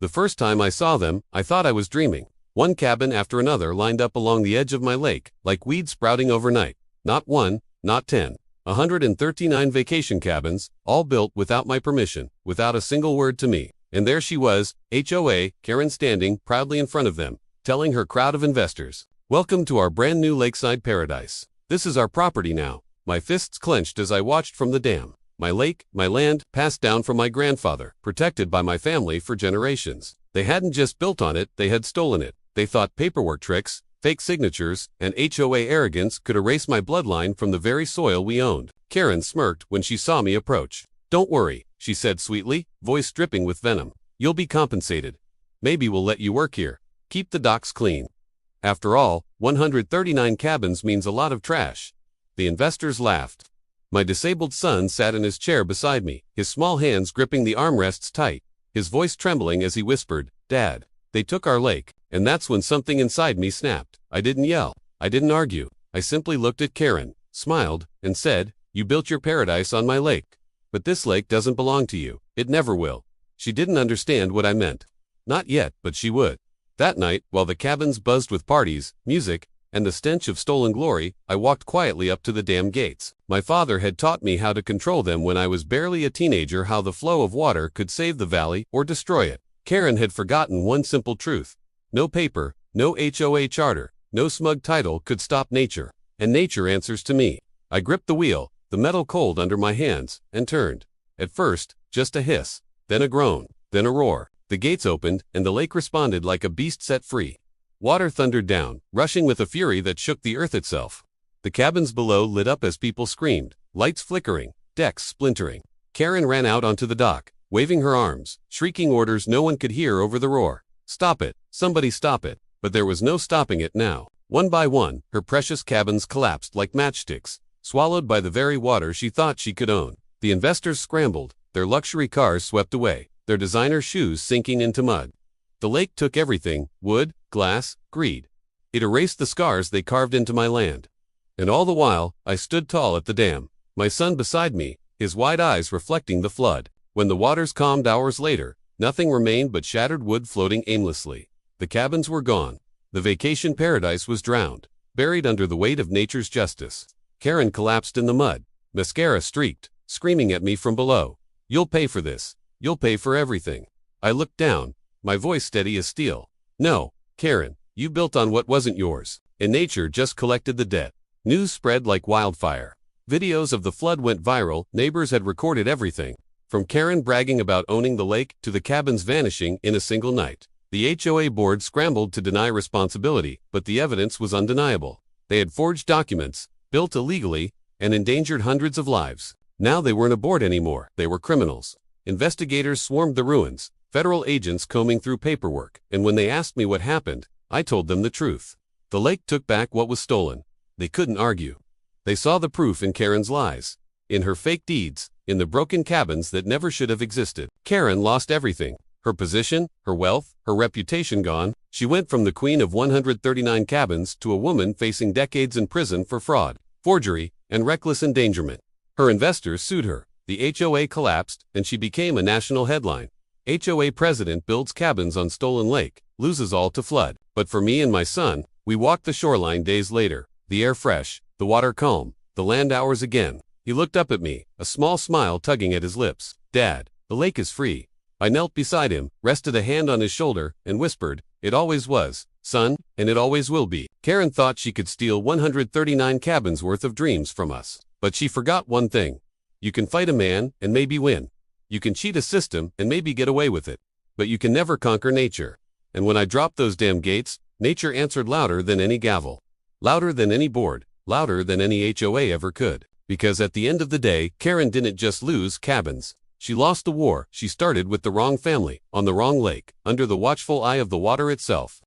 The first time I saw them, I thought I was dreaming. One cabin after another lined up along the edge of my lake, like weeds sprouting overnight. Not one, not 10. 139 vacation cabins, all built without my permission, without a single word to me. And there she was, HOA, Karen standing proudly in front of them, telling her crowd of investors, "Welcome to our brand new lakeside paradise. This is our property now." My fists clenched as I watched from the dam. My lake, my land, passed down from my grandfather, protected by my family for generations. They hadn't just built on it, they had stolen it. They thought paperwork tricks, fake signatures, and HOA arrogance could erase my bloodline from the very soil we owned. Karen smirked when she saw me approach. "Don't worry," she said sweetly, voice dripping with venom. "You'll be compensated. Maybe we'll let you work here. Keep the docks clean." After all, 139 cabins means a lot of trash. The investors laughed. My disabled son sat in his chair beside me, his small hands gripping the armrests tight, his voice trembling as he whispered, "Dad, they took our lake." And that's when something inside me snapped. I didn't yell. I didn't argue. I simply looked at Karen, smiled, and said, "You built your paradise on my lake. But this lake doesn't belong to you. It never will." She didn't understand what I meant. Not yet, but she would. That night, while the cabins buzzed with parties, music, and the stench of stolen glory, I walked quietly up to the dam gates. My father had taught me how to control them when I was barely a teenager, how the flow of water could save the valley or destroy it. Karen had forgotten one simple truth. No paper, no HOA charter, no smug title could stop nature. And nature answers to me. I gripped the wheel, the metal cold under my hands, and turned. At first, just a hiss, then a groan, then a roar. The gates opened, and the lake responded like a beast set free. Water thundered down, rushing with a fury that shook the earth itself. The cabins below lit up as people screamed, lights flickering, decks splintering. Karen ran out onto the dock, waving her arms, shrieking orders no one could hear over the roar. "Stop it! Somebody stop it!" But there was no stopping it now. One by one, her precious cabins collapsed like matchsticks, swallowed by the very water she thought she could own. The investors scrambled, their luxury cars swept away, their designer shoes sinking into mud. The lake took everything: wood, glass, greed. It erased the scars they carved into my land. And all the while, I stood tall at the dam, my son beside me, his wide eyes reflecting the flood. When the waters calmed hours later, nothing remained but shattered wood floating aimlessly. The cabins were gone. The vacation paradise was drowned, buried under the weight of nature's justice. Karen collapsed in the mud, mascara streaked, screaming at me from below. "You'll pay for this. You'll pay for everything." I looked down, my voice steady as steel. "No, Karen, you built on what wasn't yours, and nature just collected the debt." News spread like wildfire. Videos of the flood went viral, neighbors had recorded everything. From Karen bragging about owning the lake to the cabins vanishing in a single night. The HOA board scrambled to deny responsibility, but the evidence was undeniable. They had forged documents, built illegally, and endangered hundreds of lives. Now they weren't a board anymore, they were criminals. Investigators swarmed the ruins, federal agents combing through paperwork, and when they asked me what happened, I told them the truth. The lake took back what was stolen. They couldn't argue. They saw the proof in Karen's lies, in her fake deeds, in the broken cabins that never should have existed. Karen lost everything. Her position, her wealth, her reputation gone. She went from the queen of 139 cabins to a woman facing decades in prison for fraud, forgery, and reckless endangerment. Her investors sued her. The HOA collapsed, and she became a national headline. HOA president builds cabins on stolen lake, loses all to flood. But for me and my son, we walked the shoreline days later, the air fresh, the water calm, the land ours again. He looked up at me, a small smile tugging at his lips. "Dad, the lake is free." I knelt beside him, rested a hand on his shoulder, and whispered, "It always was, son, and it always will be." Karen thought she could steal 139 cabins worth of dreams from us. But she forgot one thing. You can fight a man and maybe win. You can cheat a system and maybe get away with it. But you can never conquer nature. And when I dropped those damn gates, nature answered louder than any gavel. Louder than any board. Louder than any HOA ever could. Because at the end of the day, Karen didn't just lose cabins. She lost the war. She started with the wrong family, on the wrong lake, under the watchful eye of the water itself.